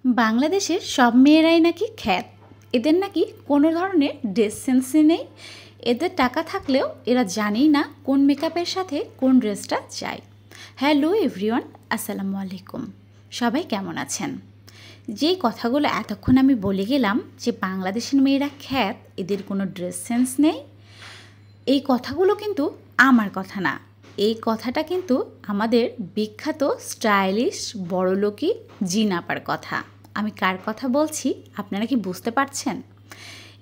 বাংলাদেশের সব মেয়েরাই নাকি খ্যাত। এদের নাকি কোনো ধরনের ড্রেস সেন্সই নেই। এদের টাকা থাকলেও এরা জানেই না কোন মেকআপের সাথে কোন ড্রেসটা চাই। হ্যালো এভরিওয়ান, আসসালামু আলাইকুম। সবাই কেমন আছেন? যেই কথাগুলো এতক্ষণ আমি বলে গেলাম যে বাংলাদেশের মেয়েরা খ্যাত, এদের কোনো ড্রেস সেন্স নেই, এই কথাগুলো কিন্তু আমার কথা না। এই কথাটা কিন্তু আমাদের বিখ্যাত স্টাইলিশ বড়লোকি জিন আপার কথা। আমি কার কথা বলছি আপনারা কি বুঝতে পারছেন?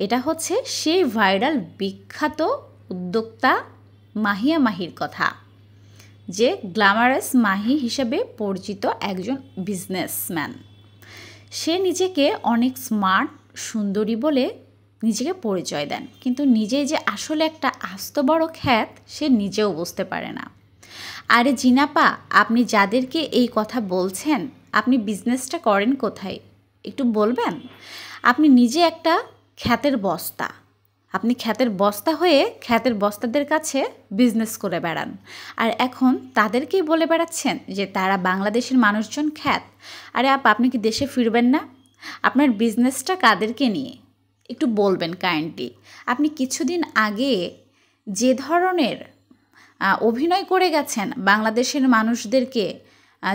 এটা হচ্ছে সেই ভাইরাল বিখ্যাত উদ্যোক্তা মাহিয়া মাহির কথা, যে গ্ল্যামারাস মাহি হিসেবে পরিচিত একজন বিজনেসম্যান। সে নিজেকে অনেক স্মার্ট সুন্দরী বলে নিজেকে পরিচয় দেন, কিন্তু নিজেই যে আসলে একটা আস্ত বড় খ্যাত সে নিজেও বুঝতে পারে না। আরে জিনাপা, আপনি যাদেরকে এই কথা বলছেন, আপনি বিজনেসটা করেন কোথায় একটু বলবেন? আপনি নিজে একটা খ্যাতের বস্তা, আপনি খ্যাতের বস্তা হয়ে খ্যাতের বস্তাদের কাছে বিজনেস করে বেড়ান, আর এখন তাদেরকেই বলে বেড়াচ্ছেন যে তারা বাংলাদেশের মানুষজন খ্যাত। আরে আপনি কি দেশে ফিরবেন না? আপনার বিজনেসটা কাদেরকে নিয়ে একটু বলবেন কাইন্ডলি। আপনি কিছুদিন আগে যে ধরনের অভিনয় করে গেছেন, বাংলাদেশের মানুষদেরকে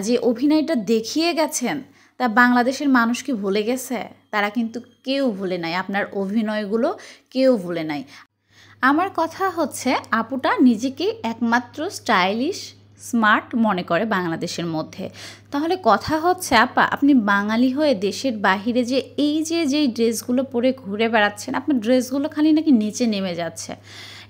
যে অভিনয়টা দেখিয়ে গেছেন, তা বাংলাদেশের মানুষ কি ভুলে গেছে? তারা কিন্তু কেউ ভুলে নাই, আপনার অভিনয়গুলো কেউ ভুলে নাই। আমার কথা হচ্ছে, আপুটা নিজেকে একমাত্র স্টাইলিশ স্মার্ট মনে করে বাংলাদেশের মধ্যে। তাহলে কথা হচ্ছে, আপা আপনি বাঙালি হয়ে দেশের বাহিরে যে যেই ড্রেসগুলো পরে ঘুরে বেড়াচ্ছেন, আপনার ড্রেসগুলো খালি নাকি নিচে নেমে যাচ্ছে।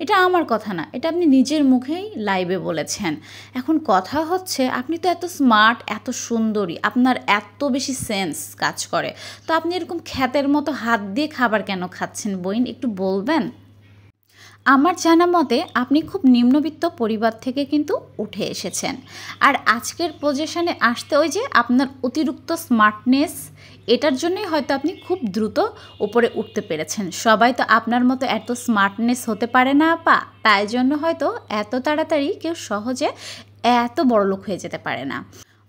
এটা আমার কথা না, এটা আপনি নিজের মুখেই লাইভে বলেছেন। এখন কথা হচ্ছে, আপনি তো এত স্মার্ট, এত সুন্দরী, আপনার এত বেশি সেন্স কাজ করে, তো আপনি এরকম খ্যাতের মতো হাত দিয়ে খাবার কেন খাচ্ছেন বইন, একটু বলবেন? আমার জানা মতে আপনি খুব নিম্নবিত্ত পরিবার থেকে কিন্তু উঠে এসেছেন, আর আজকের পজিশনে আসতে ওই যে আপনার অতিরিক্ত স্মার্টনেস, এটার জন্যই হয়তো আপনি খুব দ্রুত উপরে উঠতে পেরেছেন। সবাই তো আপনার মতো এত স্মার্টনেস হতে পারে না আপা, তাই জন্য হয়তো এত তাড়াতাড়ি কেউ সহজে এত বড়লোক হয়ে যেতে পারে না।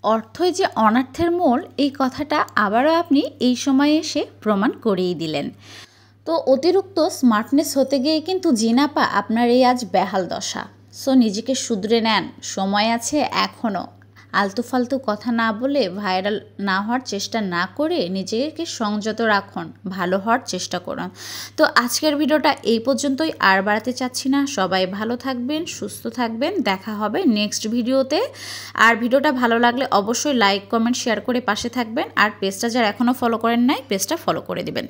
অর্থই যে অনার্থের মূল, এই কথাটা আবারও আপনি এই সময়ে এসে প্রমাণ করেই দিলেন। তো অতিরিক্ত স্মার্টনেস হতে গিয়ে কিন্তু জিনাপা আপনার এই আজ বেহাল দশা। সো নিজেকে শুধরে নেন, সময় আছে এখনও। আলতু ফালতু কথা না বলে, ভাইরাল না হওয়ার চেষ্টা না করে নিজেকে সংযত রাখুন, ভালো হওয়ার চেষ্টা করুন। তো আজকের ভিডিওটা এই পর্যন্তই, আর বাড়াতে চাচ্ছি না। সবাই ভালো থাকবেন, সুস্থ থাকবেন, দেখা হবে নেক্সট ভিডিওতে। আর ভিডিওটা ভালো লাগলে অবশ্যই লাইক কমেন্ট শেয়ার করে পাশে থাকবেন, আর পেজটা যারা এখনও ফলো করেন নাই পেজটা ফলো করে দিবেন।